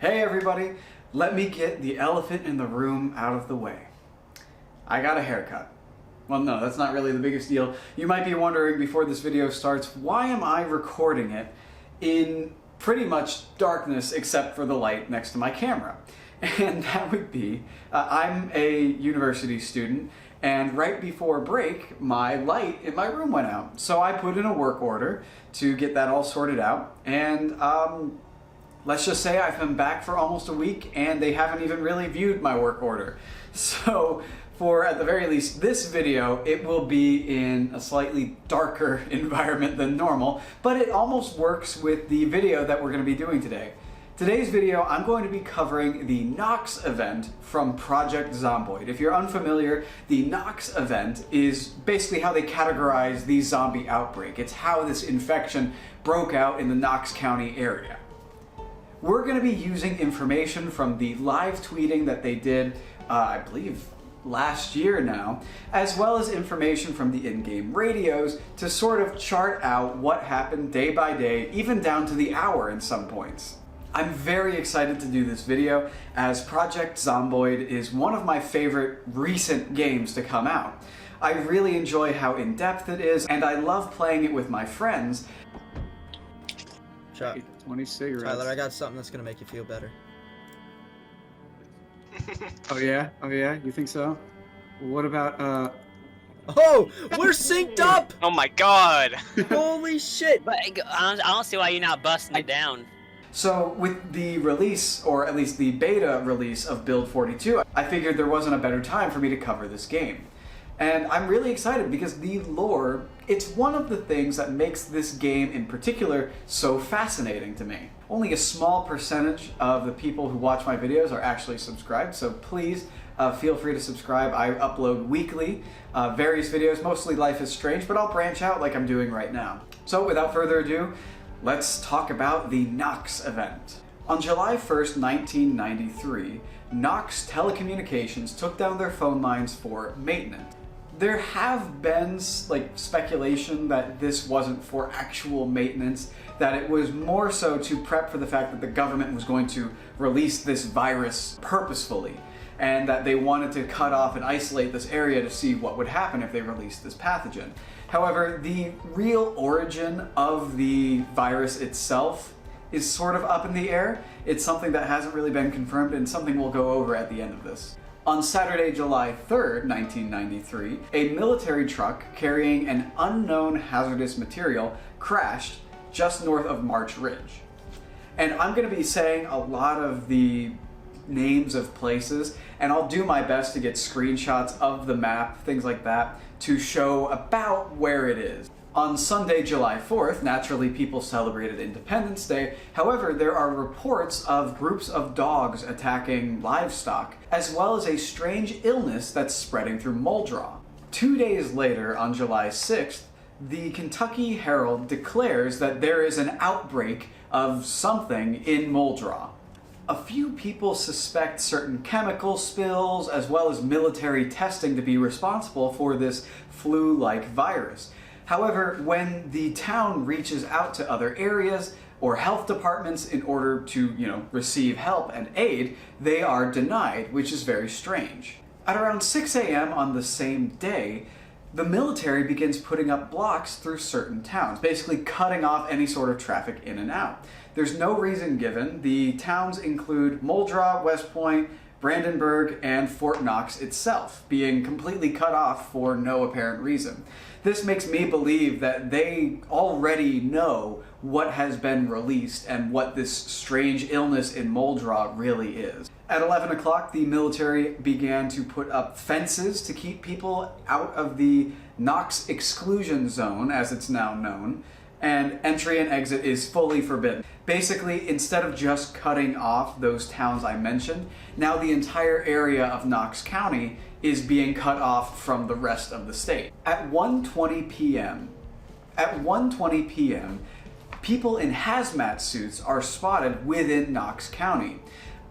Hey everybody, let me get the elephant in the room out of the way. I got a haircut. Well, no, that's not really the biggest deal. You might be wondering before this video starts, why am I recording it in pretty much darkness except for the light next to my camera? And that would be, I'm a university student, and right before break, my light in my room went out. So I put in a work order to get that all sorted out, and let's just say I've been back for almost a week and they haven't even really viewed my work order. So for, at the very least, this video, it will be in a slightly darker environment than normal, but it almost works with the video that we're going to be doing today. Today's video, I'm going to be covering the Knox event from Project Zomboid. If you're unfamiliar, the Knox event is basically how they categorize the zombie outbreak. It's how this infection broke out in the Knox County area. We're going to be using information from the live tweeting that they did, I believe, last year now, as well as information from the in-game radios to sort of chart out what happened day by day, even down to the hour in some points. I'm very excited to do this video, as Project Zomboid is one of my favorite recent games to come out. I really enjoy how in-depth it is, and I love playing it with my friends. Chuck, 20 cigarettes. Tyler, I got something that's gonna make you feel better. Oh yeah? Oh yeah? You think so? What about, Oh! We're synced up! Oh my god! Holy shit! But I don't see why you're not busting it down. So with the release, or at least the beta release of Build 42, I figured there wasn't a better time for me to cover this game. And I'm really excited because the lore, it's one of the things that makes this game in particular so fascinating to me. Only a small percentage of the people who watch my videos are actually subscribed, so please feel free to subscribe. I upload weekly various videos, mostly Life is Strange, but I'll branch out like I'm doing right now. So without further ado, let's talk about the Knox event. On July 1st, 1993, Knox Telecommunications took down their phone lines for maintenance. There have been speculation that this wasn't for actual maintenance, that it was more so to prep for the fact that the government was going to release this virus purposefully, and that they wanted to cut off and isolate this area to see what would happen if they released this pathogen. However, the real origin of the virus itself is sort of up in the air. It's something that hasn't really been confirmed, and something we'll go over at the end of this. On Saturday, July 3rd, 1993, a military truck carrying an unknown hazardous material crashed just north of March Ridge. And I'm going to be saying a lot of the names of places, and I'll do my best to get screenshots of the map, things like that, to show about where it is. On Sunday, July 4th, naturally people celebrated Independence Day. However, there are reports of groups of dogs attacking livestock, as well as a strange illness that's spreading through Muldraugh. 2 days later, on July 6th, the Kentucky Herald declares that there is an outbreak of something in Muldraugh. A few people suspect certain chemical spills, as well as military testing, to be responsible for this flu-like virus. However, when the town reaches out to other areas or health departments in order to, receive help and aid, they are denied, which is very strange. At around 6 a.m. on the same day, the military begins putting up blocks through certain towns, basically cutting off any sort of traffic in and out. There's no reason given. The towns include Muldraugh, West Point, Brandenburg, and Fort Knox itself, being completely cut off for no apparent reason. This makes me believe that they already know what has been released and what this strange illness in Muldraugh really is. At 11 o'clock, the military began to put up fences to keep people out of the Knox exclusion zone, as it's now known, and entry and exit is fully forbidden. Basically, instead of just cutting off those towns I mentioned, now the entire area of Knox County is being cut off from the rest of the state. At 1:20 p.m., people in hazmat suits are spotted within Knox County.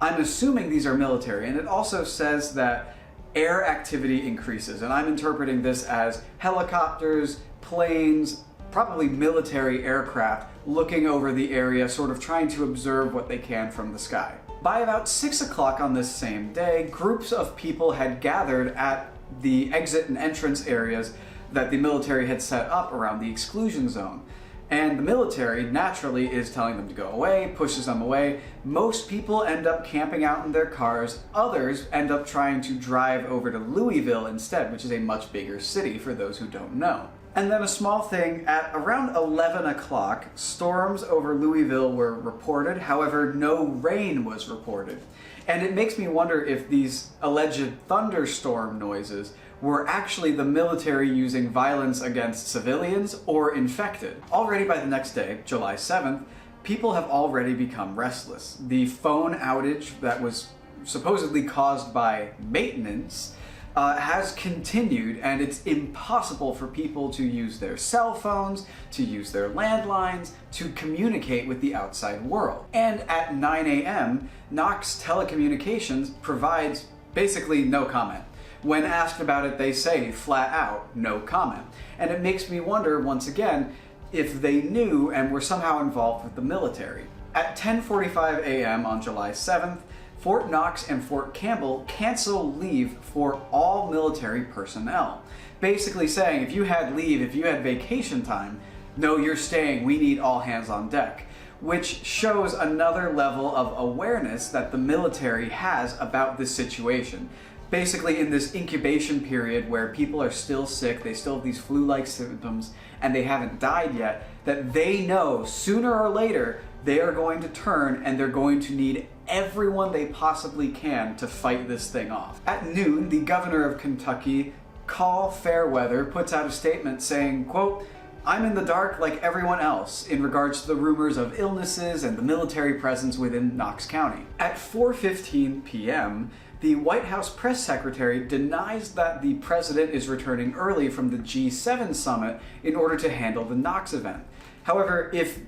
I'm assuming these are military, and it also says that air activity increases, and I'm interpreting this as helicopters, planes, probably military aircraft looking over the area, sort of trying to observe what they can from the sky. By about 6 o'clock on this same day, groups of people had gathered at the exit and entrance areas that the military had set up around the exclusion zone. And the military, naturally, is telling them to go away, pushes them away. Most people end up camping out in their cars. Others end up trying to drive over to Louisville instead, which is a much bigger city for those who don't know. And then a small thing, at around 11 o'clock, storms over Louisville were reported. However, no rain was reported. And it makes me wonder if these alleged thunderstorm noises were actually the military using violence against civilians or infected. Already by the next day, July 7th, people have already become restless. The phone outage that was supposedly caused by maintenance has continued, and it's impossible for people to use their cell phones, to use their landlines, to communicate with the outside world. And at 9 a.m., Knox Telecommunications provides basically no comment. When asked about it, they say flat out, no comment. And it makes me wonder, once again, if they knew and were somehow involved with the military. At 10:45 a.m. on July 7th, Fort Knox and Fort Campbell cancel leave for all military personnel. Basically saying, if you had leave, if you had vacation time, no, you're staying, we need all hands on deck. Which shows another level of awareness that the military has about this situation. Basically, in this incubation period where people are still sick, they still have these flu-like symptoms, and they haven't died yet, that they know sooner or later they are going to turn and they're going to need everyone they possibly can to fight this thing off. At noon, the governor of Kentucky, Call Fairweather, puts out a statement saying, quote, "I'm in the dark like everyone else in regards to the rumors of illnesses and the military presence within Knox County." At 4:15 p.m., the White House press secretary denies that the president is returning early from the G7 summit in order to handle the Knox event. However, if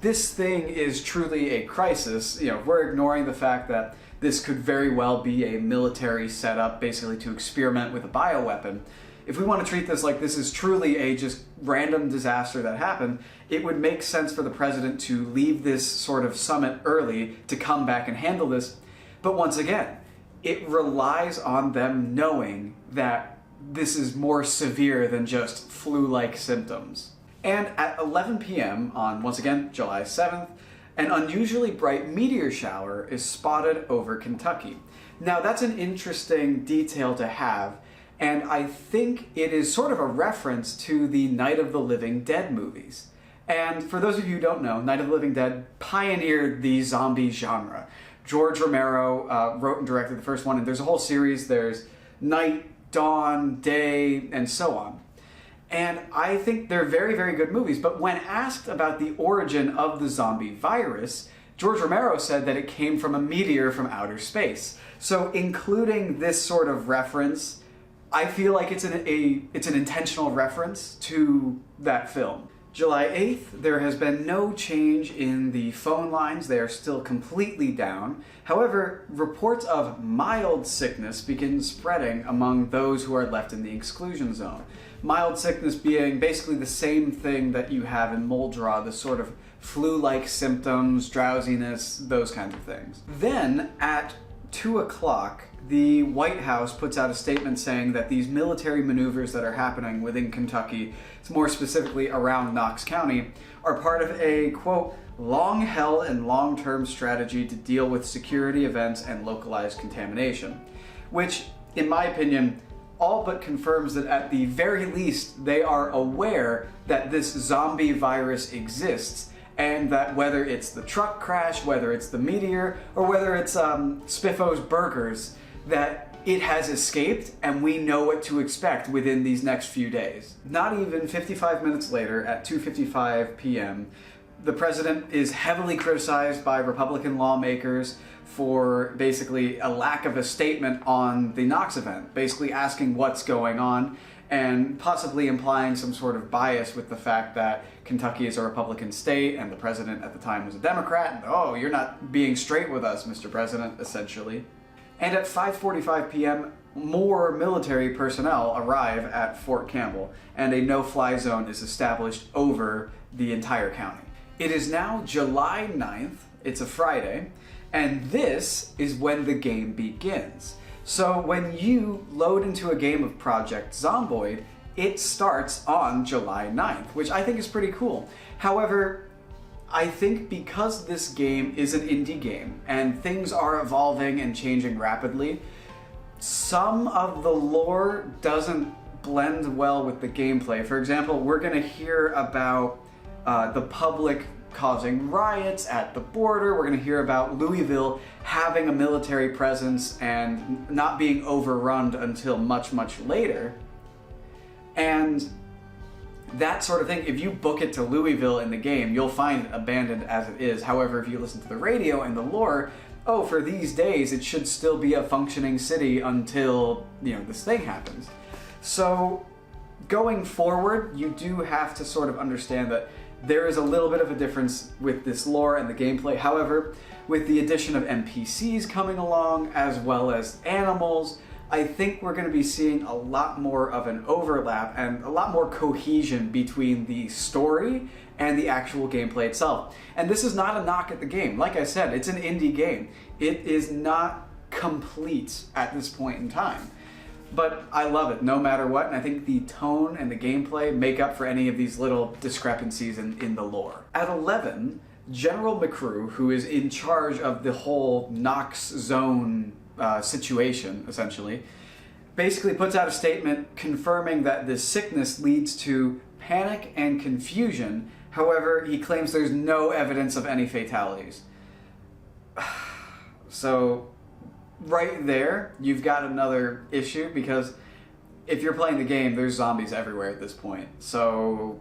this thing is truly a crisis, we're ignoring the fact that this could very well be a military setup, basically to experiment with a bioweapon. If we want to treat this like this is truly a just random disaster that happened, it would make sense for the president to leave this sort of summit early to come back and handle this. But once again, it relies on them knowing that this is more severe than just flu-like symptoms. And at 11 p.m. on, once again, July 7th, an unusually bright meteor shower is spotted over Kentucky. Now, that's an interesting detail to have, and I think it is sort of a reference to the Night of the Living Dead movies. And for those of you who don't know, Night of the Living Dead pioneered the zombie genre. George Romero wrote and directed the first one, and there's a whole series. There's Night, Dawn, Day, and so on. And I think they're very, very good movies. But when asked about the origin of the zombie virus, George Romero said that it came from a meteor from outer space. So including this sort of reference, I feel like it's an intentional reference to that film. July 8th, there has been no change in the phone lines. They are still completely down. However, reports of mild sickness begin spreading among those who are left in the exclusion zone. Mild sickness being basically the same thing that you have in Moldra, the sort of flu-like symptoms, drowsiness, those kinds of things. Then, at 2 o'clock, the White House puts out a statement saying that these military maneuvers that are happening within Kentucky, more specifically around Knox County, are part of a, quote, long-held and long-term strategy to deal with security events and localized contamination. Which, in my opinion, all but confirms that at the very least they are aware that this zombie virus exists, and that whether it's the truck crash, whether it's the meteor, or whether it's Spiffo's Burgers, that it has escaped and we know what to expect within these next few days. Not even 55 minutes later, at 2:55 p.m., the president is heavily criticized by Republican lawmakers for basically a lack of a statement on the Knox event, basically asking what's going on and possibly implying some sort of bias with the fact that Kentucky is a Republican state and the president at the time was a Democrat, and oh, you're not being straight with us, Mr. President, essentially. And at 5:45 p.m., more military personnel arrive at Fort Campbell, and a no-fly zone is established over the entire county. It is now July 9th, it's a Friday, and this is when the game begins. So when you load into a game of Project Zomboid, it starts on July 9th, which I think is pretty cool. However, I think because this game is an indie game and things are evolving and changing rapidly, some of the lore doesn't blend well with the gameplay. For example, we're going to hear about the public causing riots at the border. We're going to hear about Louisville having a military presence and not being overrun until much, much later. And that sort of thing, if you book it to Louisville in the game, you'll find it abandoned as it is. However, if you listen to the radio and the lore, oh, for these days, it should still be a functioning city until, this thing happens. So, going forward, you do have to sort of understand that there is a little bit of a difference with this lore and the gameplay. However, with the addition of NPCs coming along, as well as animals, I think we're going to be seeing a lot more of an overlap and a lot more cohesion between the story and the actual gameplay itself. And this is not a knock at the game. Like I said, it's an indie game. It is not complete at this point in time. But I love it no matter what, and I think the tone and the gameplay make up for any of these little discrepancies in the lore. At 11, General McCrew, who is in charge of the whole Knox zone situation, essentially, basically puts out a statement confirming that this sickness leads to panic and confusion. However, he claims there's no evidence of any fatalities. So, right there, you've got another issue, because if you're playing the game, there's zombies everywhere at this point. So,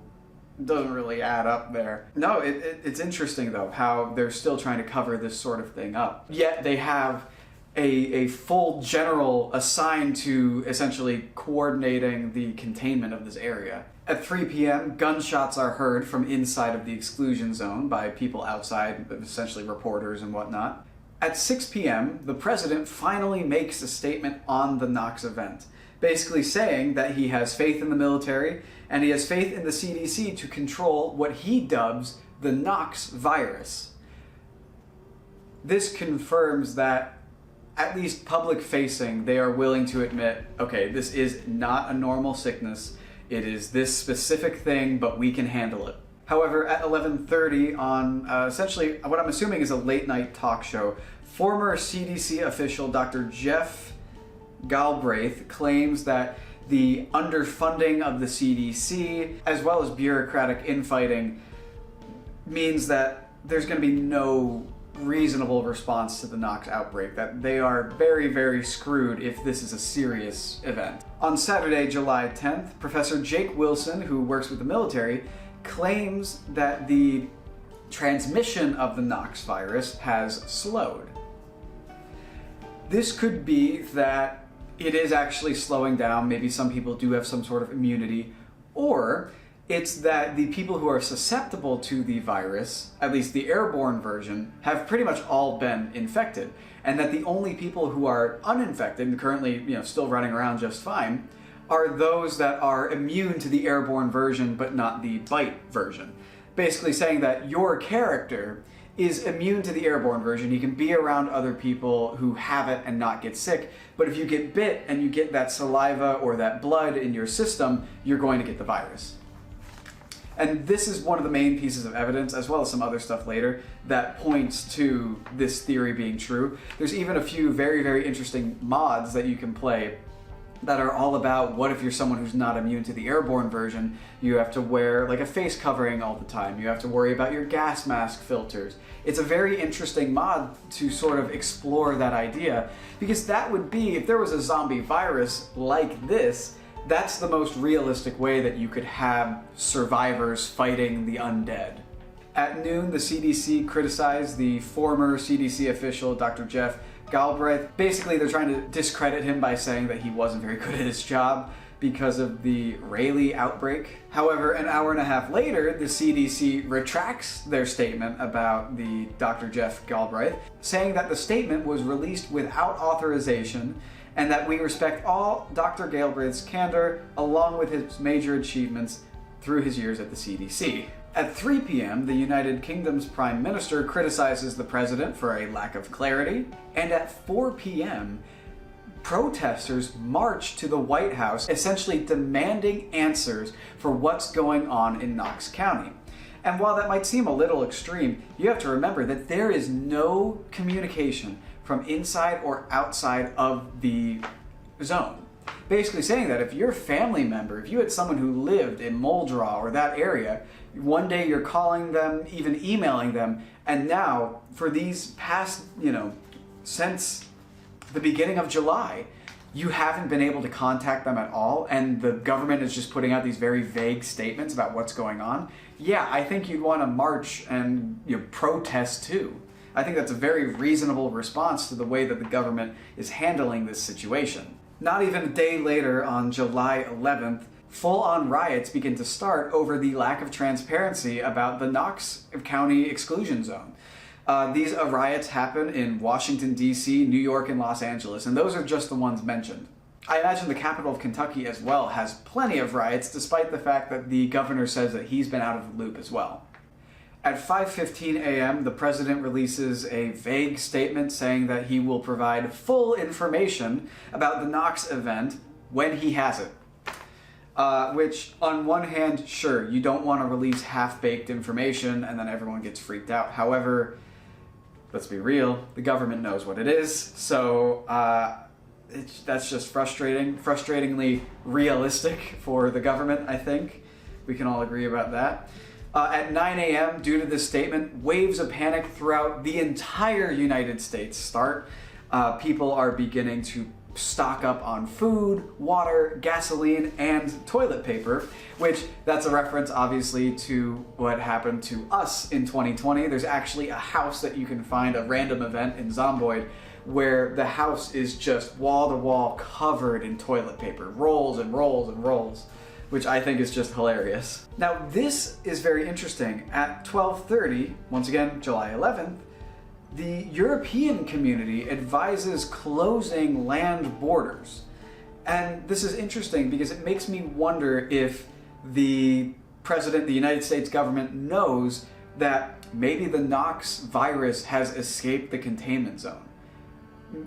it doesn't really add up there. No, it's interesting, though, how they're still trying to cover this sort of thing up. Yet they have a full general assigned to essentially coordinating the containment of this area. At 3 p.m., gunshots are heard from inside of the exclusion zone by people outside, essentially reporters and whatnot. At 6 p.m., the president finally makes a statement on the Knox event, basically saying that he has faith in the military and he has faith in the CDC to control what he dubs the Knox virus. This confirms that, at least public-facing, they are willing to admit, okay, this is not a normal sickness. It is this specific thing, but we can handle it. However, at 11:30 on essentially what I'm assuming is a late-night talk show, former CDC official Dr. Jeff Galbraith claims that the underfunding of the CDC, as well as bureaucratic infighting, means that there's going to be no reasonable response to the Knox outbreak, that they are very, very screwed if this is a serious event. On Saturday, July 10th, Professor Jake Wilson, who works with the military, claims that the transmission of the Knox virus has slowed. This could be that it is actually slowing down, maybe some people do have some sort of immunity, or it's that the people who are susceptible to the virus, at least the airborne version, have pretty much all been infected, and that the only people who are uninfected and currently, still running around just fine, are those that are immune to the airborne version but not the bite version. Basically saying that your character is immune to the airborne version. You can be around other people who have it and not get sick, but if you get bit and you get that saliva or that blood in your system, you're going to get the virus. And this is one of the main pieces of evidence, as well as some other stuff later, that points to this theory being true. There's even a few very, very interesting mods that you can play that are all about what if you're someone who's not immune to the airborne version. You have to wear like a face covering all the time. You have to worry about your gas mask filters. It's a very interesting mod to sort of explore that idea, because that would be, if there was a zombie virus like this, that's the most realistic way that you could have survivors fighting the undead. At noon, the CDC criticized the former CDC official, Dr. Jeff Galbraith. Basically, they're trying to discredit him by saying that he wasn't very good at his job because of the Rayleigh outbreak. However, an hour and a half later, the CDC retracts their statement about the Dr. Jeff Galbraith, saying that the statement was released without authorization and that we respect all Dr. Galbraith's candor along with his major achievements through his years at the CDC. At 3 p.m., the United Kingdom's Prime Minister criticizes the president for a lack of clarity, and at 4 p.m., protesters march to the White House, essentially demanding answers for what's going on in Knox County. And while that might seem a little extreme, you have to remember that there is no communication from inside or outside of the zone. Basically saying that if your family member, if you had someone who lived in Muldraugh or that area, one day you're calling them, even emailing them, and now for these past, since the beginning of July, you haven't been able to contact them at all, and the government is just putting out these very vague statements about what's going on. Yeah, I think you'd want to march and protest too. I think that's a very reasonable response to the way that the government is handling this situation. Not even a day later, on July 11th, full-on riots begin to start over the lack of transparency about the Knox County exclusion zone. These riots happen in Washington, D.C., New York, and Los Angeles, and those are just the ones mentioned. I imagine the capital of Kentucky as well has plenty of riots, despite the fact that the governor says that he's been out of the loop as well. At 5:15 a.m., the president releases a vague statement saying that he will provide full information about the Knox event when he has it. Which, on one hand, sure, you don't want to release half-baked information and then everyone gets freaked out. However, let's be real, the government knows what it is, so that's just frustratingly realistic for the government, I think. We can all agree about that. At 9 a.m., due to this statement, waves of panic throughout the entire United States start. People are beginning to stock up on food, water, gasoline, and toilet paper, which that's a reference obviously to what happened to us in 2020. There's actually a house that you can find, a random event in Zomboid, where the house is just wall to wall covered in toilet paper, rolls and rolls and rolls, which I think is just hilarious. Now this is very interesting. At 12:30, once again July 11th, the European community advises closing land borders. And this is interesting because it makes me wonder if the president, the United States government, knows that maybe the Knox virus has escaped the containment zone.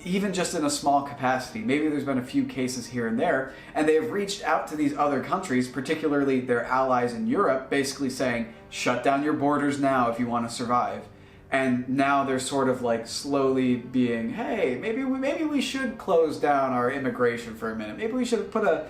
Even just in a small capacity. Maybe there's been a few cases here and there, and they have reached out to these other countries, particularly their allies in Europe, basically saying, shut down your borders now if you want to survive. And now they're sort of like slowly being, hey, maybe we should close down our immigration for a minute. Maybe we should put a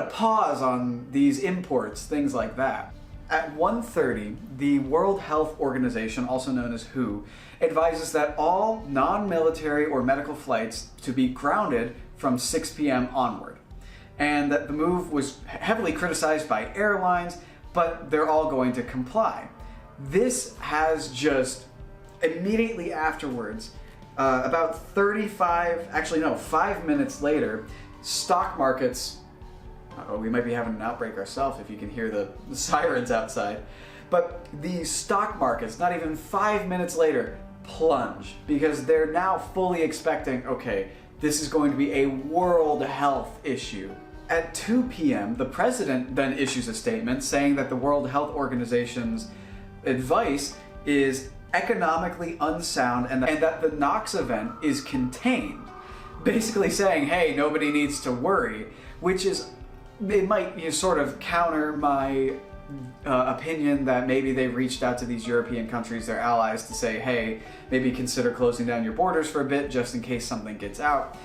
pause on these imports, things like that. At 1:30, the World Health Organization, also known as WHO, advises that all non-military or medical flights to be grounded from 6 p.m. onward. And that the move was heavily criticized by airlines, but they're all going to comply. This has just immediately afterwards, about 5 minutes later, stock markets, we might be having an outbreak ourselves if you can hear the sirens outside, but the stock markets, not even 5 minutes later, plunge because they're now fully expecting, okay, this is going to be a world health issue. At 2 p.m., the president then issues a statement saying that the World Health Organization's advice is economically unsound and that the Knox event is contained. Basically saying, hey, nobody needs to worry, which is, it might sort of counter my opinion that maybe they reached out to these European countries, their allies, to say, hey, maybe consider closing down your borders for a bit just in case something gets out.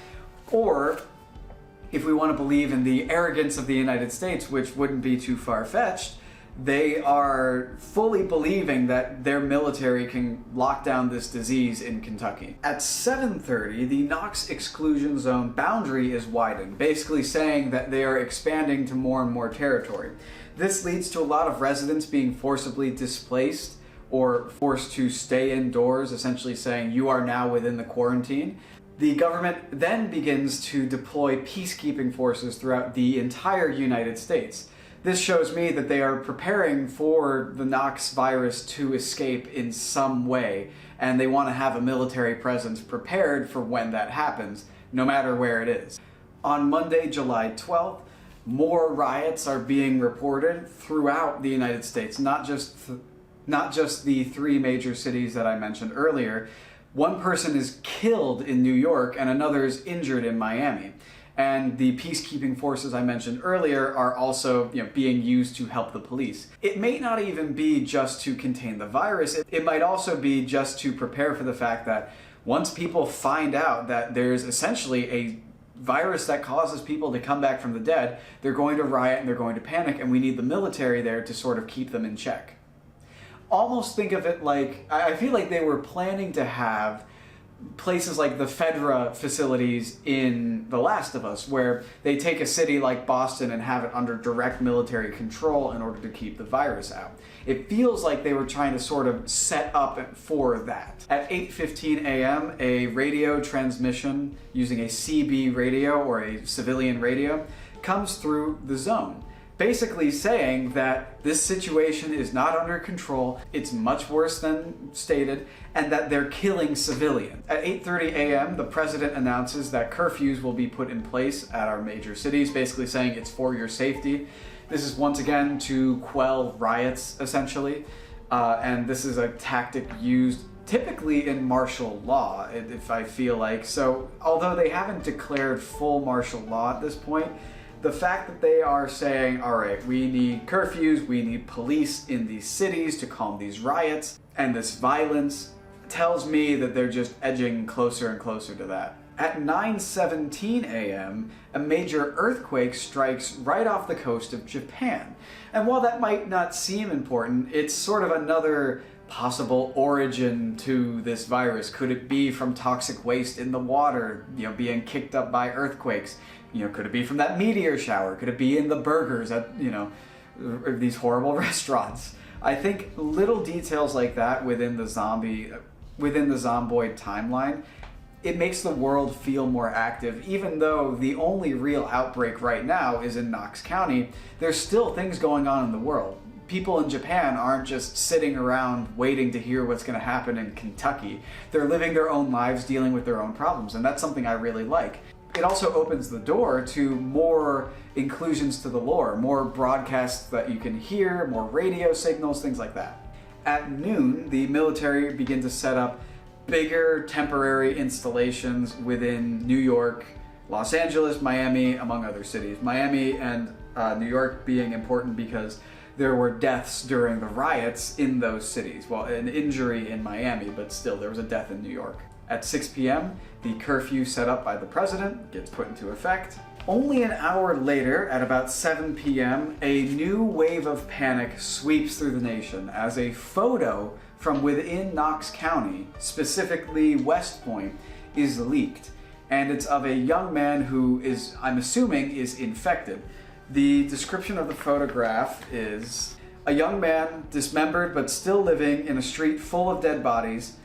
Or, if we want to believe in the arrogance of the United States, which wouldn't be too far-fetched, they are fully believing that their military can lock down this disease in Kentucky. At 7:30, the Knox exclusion zone boundary is widened, basically saying that they are expanding to more and more territory. This leads to a lot of residents being forcibly displaced or forced to stay indoors, essentially saying you are now within the quarantine. The government then begins to deploy peacekeeping forces throughout the entire United States. This shows me that they are preparing for the Knox virus to escape in some way, and they want to have a military presence prepared for when that happens, no matter where it is. On Monday, July 12th, more riots are being reported throughout the United States, not just not just the 3 major cities that I mentioned earlier. One person is killed in New York and another is injured in Miami. And the peacekeeping forces I mentioned earlier are also, being used to help the police. It may not even be just to contain the virus. It might also be just to prepare for the fact that once people find out that there's essentially a virus that causes people to come back from the dead, they're going to riot and they're going to panic, and we need the military there to sort of keep them in check. Almost think of it like, I feel like they were planning to have places like the Fedra facilities in The Last of Us, where they take a city like Boston and have it under direct military control in order to keep the virus out. It feels like they were trying to sort of set up for that. At 8:15 a.m., a radio transmission using a CB radio or a civilian radio comes through the zone, basically saying that this situation is not under control, it's much worse than stated, and that they're killing civilians. At 8:30 a.m., the president announces that curfews will be put in place at our major cities, basically saying it's for your safety. This is once again to quell riots, essentially, and this is a tactic used typically in martial law, if I feel like. So, although they haven't declared full martial law at this point, the fact that they are saying, all right, we need curfews, we need police in these cities to calm these riots and this violence, tells me that they're just edging closer and closer to that. At 9:17 a.m., a major earthquake strikes right off the coast of Japan. And while that might not seem important, it's sort of another possible origin to this virus. Could it be from toxic waste in the water, being kicked up by earthquakes? Could it be from that meteor shower? Could it be in the burgers at, these horrible restaurants? I think little details like that within the zomboid timeline, it makes the world feel more active. Even though the only real outbreak right now is in Knox County, there's still things going on in the world. People in Japan aren't just sitting around waiting to hear what's going to happen in Kentucky. They're living their own lives, dealing with their own problems, and that's something I really like. It also opens the door to more inclusions to the lore, more broadcasts that you can hear, more radio signals, things like that. At noon, the military begin to set up bigger temporary installations within New York, Los Angeles, Miami, among other cities. Miami and New York being important because there were deaths during the riots in those cities. Well, an injury in Miami, but still there was a death in New York. At 6 p.m., the curfew set up by the president gets put into effect. Only an hour later, at about 7 p.m., a new wave of panic sweeps through the nation as a photo from within Knox County, specifically West Point, is leaked. And it's of a young man who is, I'm assuming, is infected. The description of the photograph is a young man, dismembered but still living in a street full of dead bodies.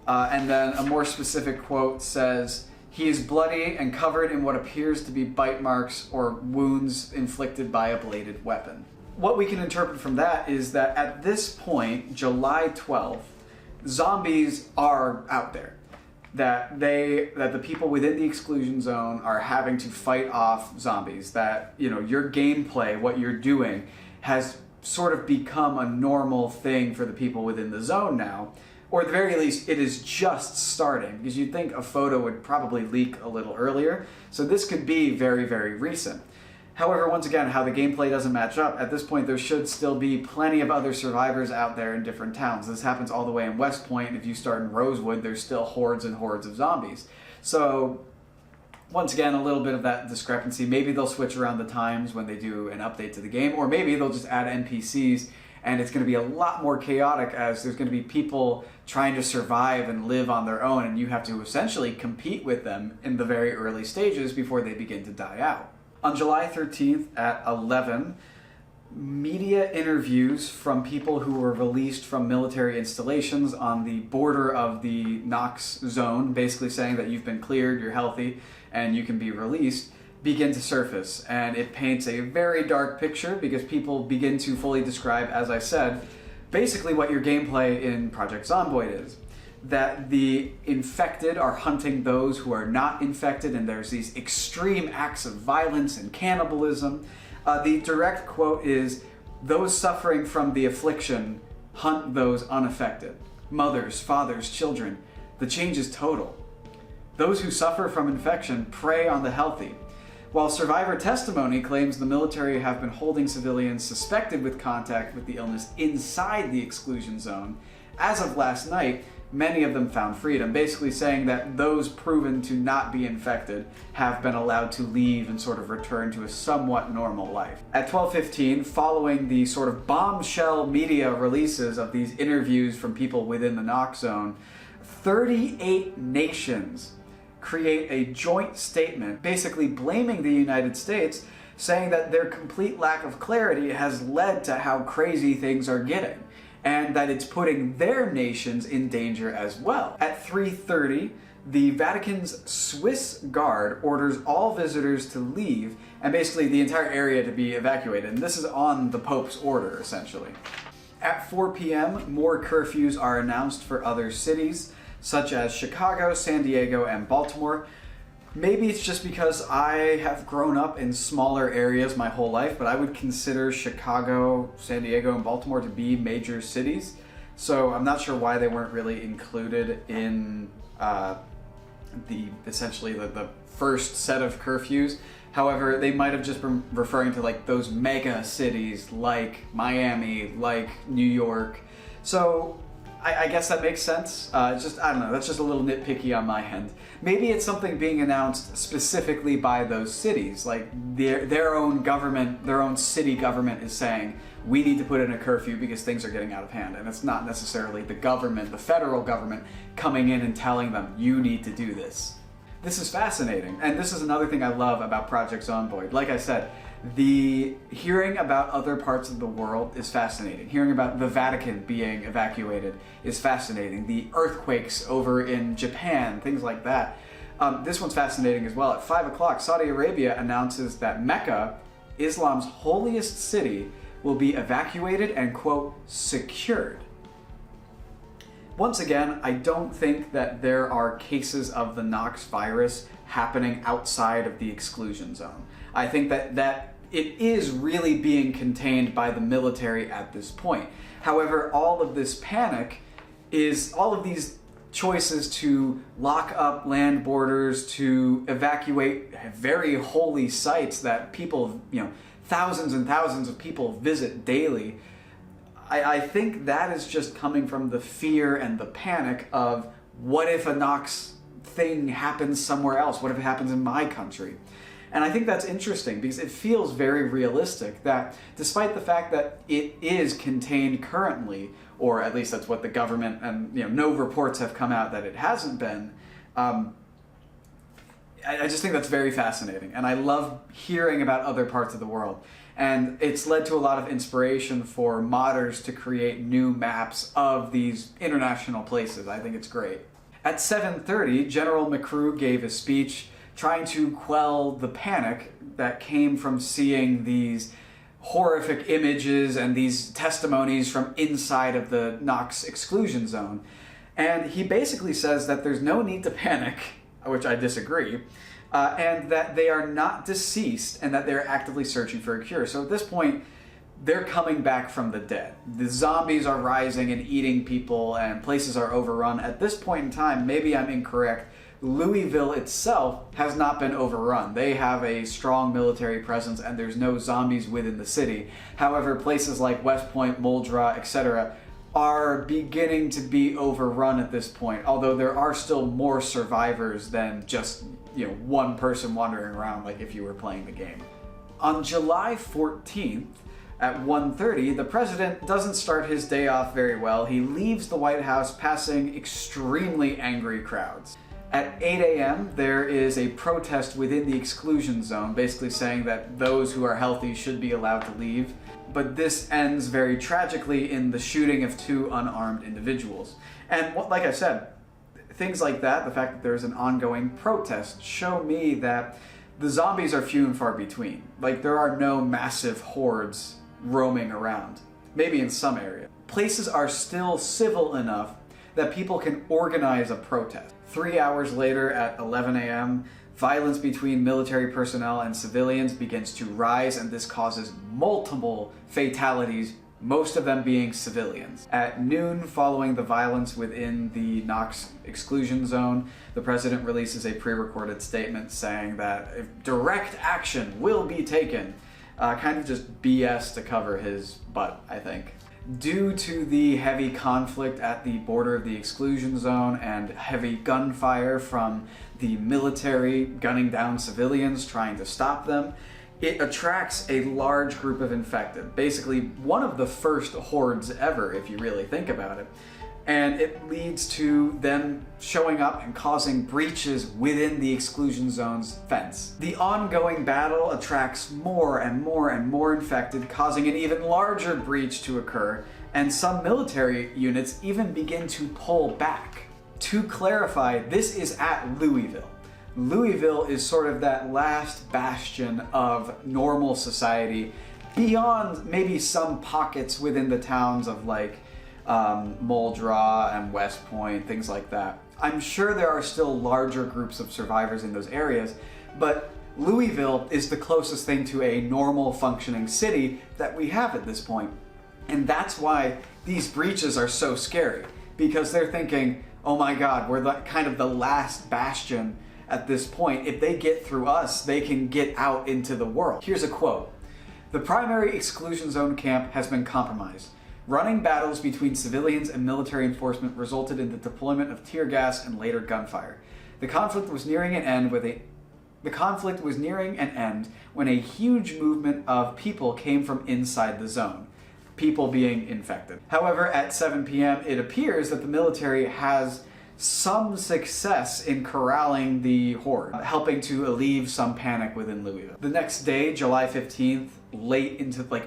And then a more specific quote says, "He is bloody and covered in what appears to be bite marks or wounds inflicted by a bladed weapon." What we can interpret from that is that at this point, July 12th, zombies are out there. That the people within the exclusion zone are having to fight off zombies. That, your gameplay, what you're doing, has sort of become a normal thing for the people within the zone now. Or at the very least, it is just starting, because you'd think a photo would probably leak a little earlier, so this could be very, very recent. However, once again, how the gameplay doesn't match up, at this point there should still be plenty of other survivors out there in different towns. This happens all the way in West Point, and if you start in Rosewood, there's still hordes and hordes of zombies. So, once again, a little bit of that discrepancy. Maybe they'll switch around the times when they do an update to the game, or maybe they'll just add NPCs, and it's going to be a lot more chaotic as there's going to be people trying to survive and live on their own, and you have to essentially compete with them in the very early stages before they begin to die out. On July 13th at 11, media interviews from people who were released from military installations on the border of the Knox zone, basically saying that you've been cleared, you're healthy, and you can be released, begin to surface. And it paints a very dark picture because people begin to fully describe, as I said, basically what your gameplay in Project Zomboid is. That the infected are hunting those who are not infected, and there's these extreme acts of violence and cannibalism. The direct quote is, "Those suffering from the affliction hunt those unaffected. Mothers, fathers, children. The change is total. Those who suffer from infection prey on the healthy. While survivor testimony claims the military have been holding civilians suspected with contact with the illness inside the exclusion zone, as of last night, many of them found freedom, basically saying that those proven to not be infected have been allowed to leave and sort of return to a somewhat normal life. At 12:15, following the sort of bombshell media releases of these interviews from people within the Knox zone, 38 nations create a joint statement basically blaming the United States, saying that their complete lack of clarity has led to how crazy things are getting, and that it's putting their nations in danger as well. At 3:30, the Vatican's Swiss Guard orders all visitors to leave and basically the entire area to be evacuated. And this is on the Pope's order, essentially. At 4 p.m., more curfews are announced for other cities, such as Chicago, San Diego, and Baltimore. Maybe it's just because I have grown up in smaller areas my whole life, but I would consider Chicago, San Diego, and Baltimore to be major cities. So I'm not sure why they weren't really included in essentially the first set of curfews. However, they might have just been referring to like those mega cities like Miami, like New York. So I guess that makes sense. I don't know, that's just a little nitpicky on my end. Maybe it's something being announced specifically by those cities, like their own government, their own city government is saying, we need to put in a curfew because things are getting out of hand. And it's not necessarily the government, the federal government, coming in and telling them, you need to do this. This is fascinating, and this is another thing I love about Project Zomboid. Like I said, the hearing about other parts of the world is fascinating. Hearing about the Vatican being evacuated is fascinating. The earthquakes over in Japan, things like that. This one's fascinating as well. At 5 o'clock, Saudi Arabia announces that Mecca, Islam's holiest city, will be evacuated and, quote, secured. Once again, I don't think that there are cases of the Knox virus happening outside of the exclusion zone. I think that it is really being contained by the military at this point. However, all of this panic is all of these choices to lock up land borders, to evacuate very holy sites that people, thousands and thousands of people visit daily. I think that is just coming from the fear and the panic of what if a Knox thing happens somewhere else? What if it happens in my country? And I think that's interesting because it feels very realistic that despite the fact that it is contained currently, or at least that's what the government and no reports have come out that it hasn't been, I just think that's very fascinating. And I love hearing about other parts of the world. And it's led to a lot of inspiration for modders to create new maps of these international places. I think it's great. At 7:30, General McCrew gave a speech trying to quell the panic that came from seeing these horrific images and these testimonies from inside of the Knox exclusion zone. And he basically says that there's no need to panic, which I disagree, and that they are not deceased and that they're actively searching for a cure. So at this point, they're coming back from the dead. The zombies are rising and eating people and places are overrun. At this point in time, maybe I'm incorrect, Louisville itself has not been overrun. They have a strong military presence and there's no zombies within the city. However, places like West Point, Muldra, etc. are beginning to be overrun at this point, although there are still more survivors than just one person wandering around like if you were playing the game. On July 14th, at 1:30, the president doesn't start his day off very well. He leaves the White House passing extremely angry crowds. At 8 a.m., there is a protest within the exclusion zone, basically saying that those who are healthy should be allowed to leave. But this ends very tragically in the shooting of 2 unarmed individuals. And like I said, things like that, the fact that there's an ongoing protest, show me that the zombies are few and far between. Like, there are no massive hordes roaming around. Maybe in some areas. Places are still civil enough that people can organize a protest. 3 hours later at 11 a.m., violence between military personnel and civilians begins to rise, and this causes multiple fatalities most of them being civilians. At noon, following the violence within the Knox exclusion zone, the president releases a pre-recorded statement saying that direct action will be taken. Kind of just BS to cover his butt, I think. Due to the heavy conflict at the border of the exclusion zone and heavy gunfire from the military gunning down civilians trying to stop them, it attracts a large group of infected. Basically, one of the first hordes ever, if you really think about it. And it leads to them showing up and causing breaches within the exclusion zone's fence. The ongoing battle attracts more and more and more infected, causing an even larger breach to occur, and some military units even begin to pull back. To clarify, this is at Louisville. Louisville is sort of that last bastion of normal society, beyond maybe some pockets within the towns of like Muldraugh and West Point, things like that. I'm sure there are still larger groups of survivors in those areas, but Louisville is the closest thing to a normal functioning city that we have at this point. And that's why these breaches are so scary, because they're thinking, oh my god, we're kind of the last bastion at this point. If they get through us, they can get out into the world. Here's a quote. "The primary exclusion zone camp has been compromised. Running battles between civilians and military enforcement resulted in the deployment of tear gas and later gunfire. The conflict was nearing an end when a huge movement of people came from inside the zone, people being infected. However, at 7 p.m., it appears that the military has some success in corralling the horde, helping to alleviate some panic within Louisville. The next day, July 15th,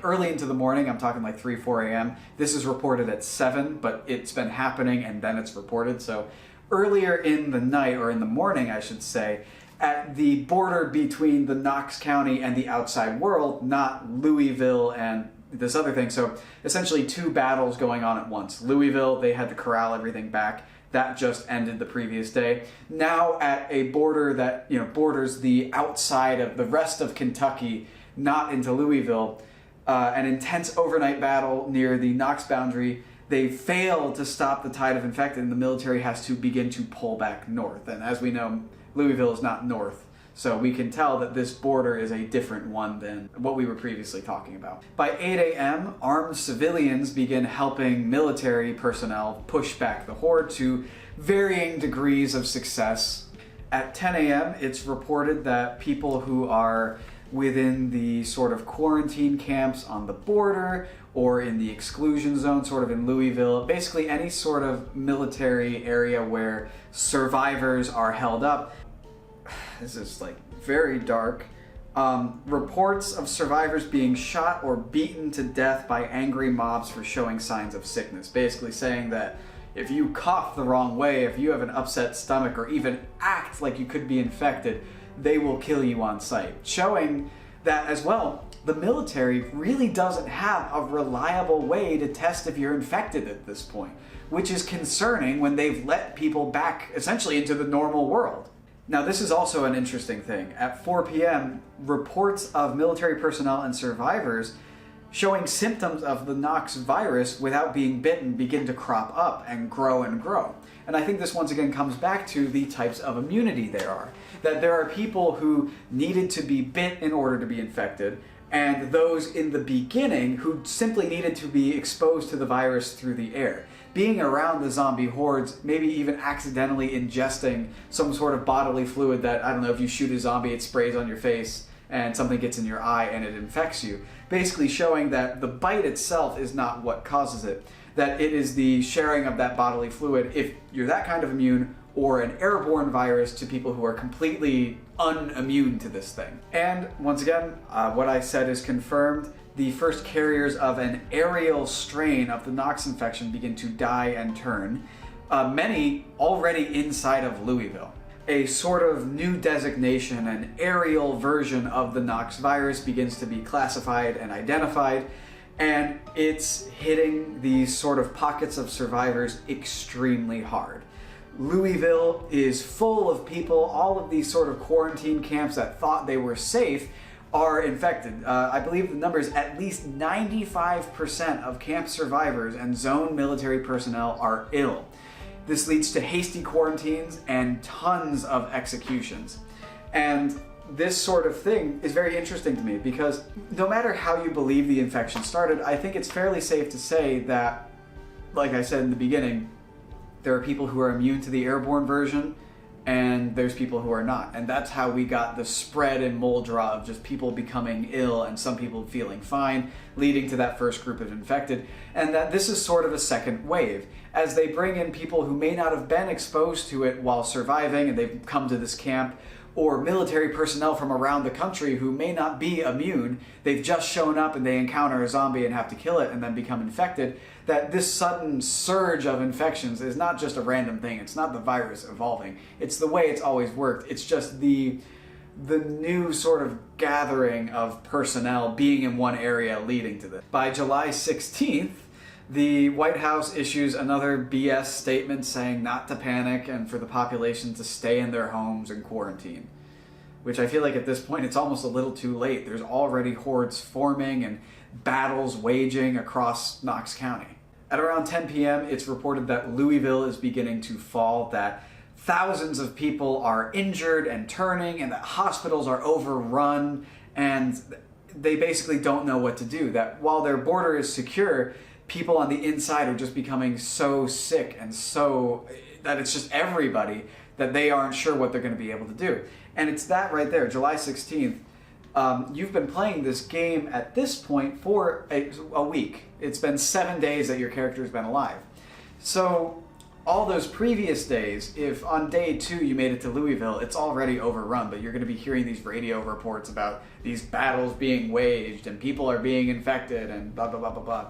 early into the morning, I'm talking like 3-4 a.m. This is reported at 7, but it's been happening and then it's reported. So earlier in the night, or in the morning, I should say, at the border between the Knox County and the outside world, not Louisville and this other thing. So essentially two battles going on at once. Louisville, they had to corral everything back. That just ended the previous day. Now at a border that, borders the outside of the rest of Kentucky, not into Louisville, an intense overnight battle near the Knox boundary. They failed to stop the tide of infected, and the military has to begin to pull back north. And as we know, Louisville is not north. So we can tell that this border is a different one than what we were previously talking about. By 8 a.m., armed civilians begin helping military personnel push back the horde to varying degrees of success. At 10 a.m., it's reported that people who are within the sort of quarantine camps on the border or in the exclusion zone, sort of in Louisville, basically any sort of military area where survivors are held up. This is like very dark. Reports of survivors being shot or beaten to death by angry mobs for showing signs of sickness. Basically saying that if you cough the wrong way, if you have an upset stomach, or even act like you could be infected, they will kill you on sight. Showing that as well, the military really doesn't have a reliable way to test if you're infected at this point, which is concerning when they've let people back essentially into the normal world. Now, this is also an interesting thing. At 4 p.m., reports of military personnel and survivors showing symptoms of the Knox virus without being bitten begin to crop up and grow and grow. And I think this once again comes back to the types of immunity there are. That there are people who needed to be bit in order to be infected, and those in the beginning who simply needed to be exposed to the virus through the air. Being around the zombie hordes, maybe even accidentally ingesting some sort of bodily fluid that, I don't know, if you shoot a zombie, it sprays on your face and something gets in your eye and it infects you. Basically showing that the bite itself is not what causes it. That it is the sharing of that bodily fluid, if you're that kind of immune, or an airborne virus to people who are completely unimmune to this thing. And once again, what I said is confirmed. The first carriers of an aerial strain of the Knox infection begin to die and turn, many already inside of Louisville. A sort of new designation, an aerial version of the Knox virus, begins to be classified and identified, and it's hitting these sort of pockets of survivors extremely hard. Louisville is full of people. All of these sort of quarantine camps that thought they were safe are infected. I believe the number is at least 95% of camp survivors and zone military personnel are ill. This leads to hasty quarantines and tons of executions. And this sort of thing is very interesting to me because no matter how you believe the infection started, I think it's fairly safe to say that, like I said in the beginning, there are people who are immune to the airborne version and there's people who are not. And that's how we got the spread and moldra of just people becoming ill and some people feeling fine, leading to that first group of infected. And that this is sort of a second wave. As they bring in people who may not have been exposed to it while surviving and they've come to this camp, or military personnel from around the country who may not be immune, they've just shown up and they encounter a zombie and have to kill it and then become infected, that this sudden surge of infections is not just a random thing. It's not the virus evolving. It's the way it's always worked. It's just the new sort of gathering of personnel being in one area leading to this. By July 16th, the White House issues another BS statement saying not to panic and for the population to stay in their homes and quarantine. Which I feel like at this point it's almost a little too late. There's already hordes forming and battles waging across Knox County. At around 10 p.m. it's reported that Louisville is beginning to fall, that thousands of people are injured and turning, and that hospitals are overrun, and they basically don't know what to do. That while their border is secure, people on the inside are just becoming so sick and so that it's just everybody that they aren't sure what they're going to be able to do. And it's that right there, July 16th. You've been playing this game at this point for a week. It's been 7 days that your character has been alive. So all those previous days, if on day 2 you made it to Louisville, it's already overrun, but you're going to be hearing these radio reports about these battles being waged and people are being infected and blah, blah, blah, blah, blah.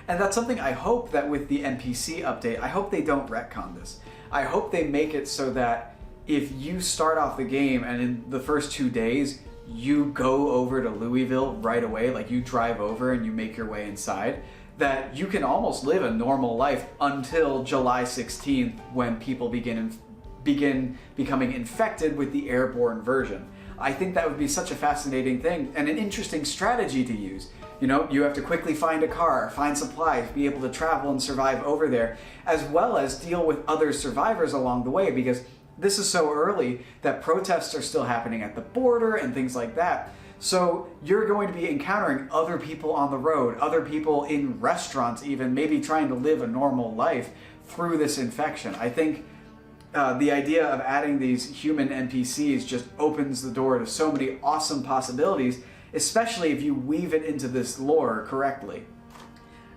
And that's something I hope that with the NPC update, I hope they don't retcon this. I hope they make it so that if you start off the game and in the first 2 days, you go over to Louisville right away, like you drive over and you make your way inside, that you can almost live a normal life until July 16th when people begin becoming infected with the airborne version. I think that would be such a fascinating thing and an interesting strategy to use. You know, you have to quickly find a car, find supplies, be able to travel and survive over there, as well as deal with other survivors along the way, because this is so early that protests are still happening at the border and things like that. So you're going to be encountering other people on the road, other people in restaurants even, maybe trying to live a normal life through this infection. I think the idea of adding these human NPCs just opens the door to so many awesome possibilities, especially if you weave it into this lore correctly.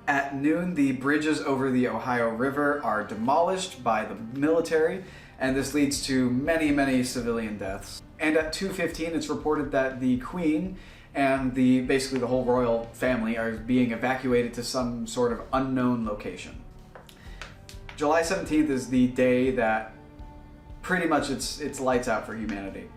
At noon, the bridges over the Ohio River are demolished by the military, and this leads to many, many civilian deaths. And at 2:15, it's reported that the Queen and basically the whole royal family are being evacuated to some sort of unknown location. July 17th is the day that pretty much it's lights out for humanity.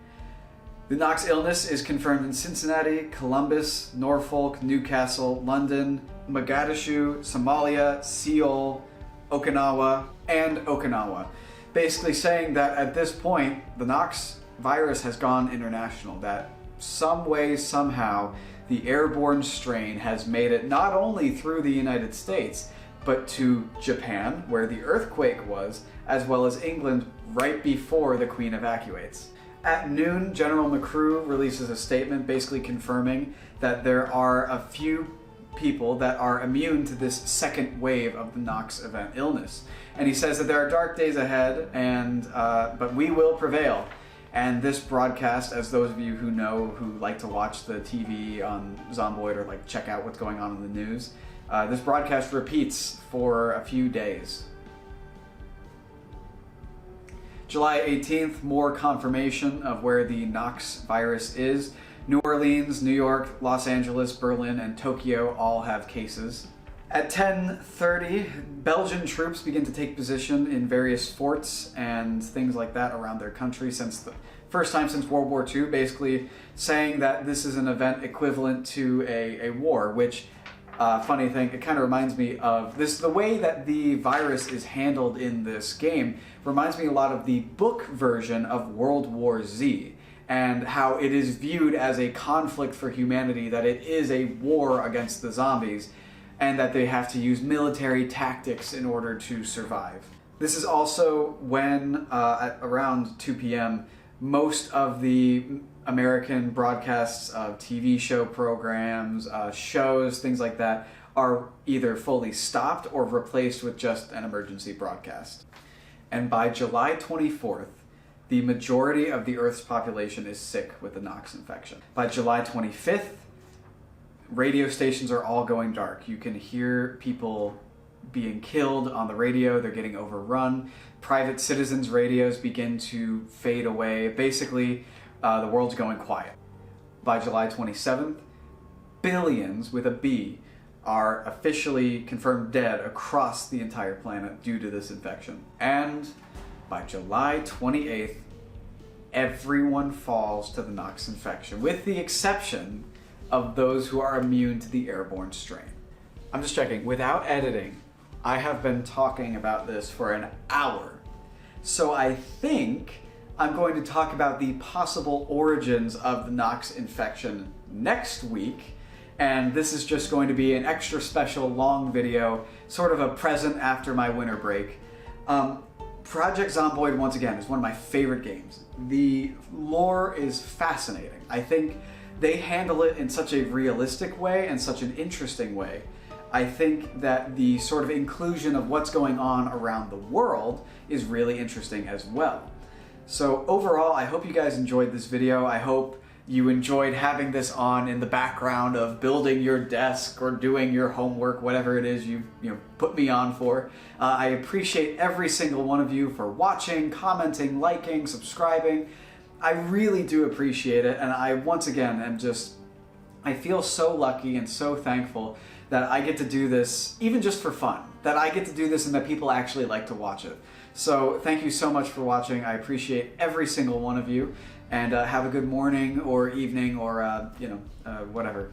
The Knox illness is confirmed in Cincinnati, Columbus, Norfolk, Newcastle, London, Mogadishu, Somalia, Seoul, Okinawa, basically saying that at this point the Knox virus has gone international, that some way, somehow, the airborne strain has made it not only through the United States, but to Japan, where the earthquake was, as well as England right before the Queen evacuates. At noon, General McCrew releases a statement basically confirming that there are a few people that are immune to this second wave of the Knox event illness. And he says that there are dark days ahead, but we will prevail. And this broadcast, as those of you who know, who like to watch the TV on Zomboid or like check out what's going on in the news, this broadcast repeats for a few days. July 18th, more confirmation of where the Knox virus is. New Orleans, New York, Los Angeles, Berlin, and Tokyo all have cases. At 10:30, Belgian troops begin to take position in various forts and things like that around their country since the first time since World War II, basically saying that this is an event equivalent to a war, which, funny thing, it kind of reminds me of this. The way that the virus is handled in this game reminds me a lot of the book version of World War Z. and how it is viewed as a conflict for humanity, that it is a war against the zombies, and that they have to use military tactics in order to survive. This is also when, at around 2 p.m., most of the American broadcasts of TV show programs, shows, things like that, are either fully stopped or replaced with just an emergency broadcast. And by July 24th, the majority of the Earth's population is sick with the Knox infection. By July 25th, radio stations are all going dark. You can hear people being killed on the radio, they're getting overrun. Private citizens' radios begin to fade away. Basically, the world's going quiet. By July 27th, billions, with a B, are officially confirmed dead across the entire planet due to this infection. And by July 28th, everyone falls to the Knox infection, with the exception of those who are immune to the airborne strain. I'm just checking, without editing, I have been talking about this for an hour. So I think I'm going to talk about the possible origins of the Knox infection next week. And this is just going to be an extra special long video, sort of a present after my winter break. Project Zomboid, once again, is one of my favorite games. The lore is fascinating. I think they handle it in such a realistic way and such an interesting way. I think that the sort of inclusion of what's going on around the world is really interesting as well. So overall, I hope you guys enjoyed this video. I hope you enjoyed having this on in the background of building your desk or doing your homework, whatever it is you put me on for. I appreciate every single one of you for watching, commenting, liking, subscribing. I really do appreciate it, and I once again I feel so lucky and so thankful that I get to do this, even just for fun, that I get to do this and that people actually like to watch it. So thank you so much for watching. I appreciate every single one of you, and have a good morning or evening or whatever.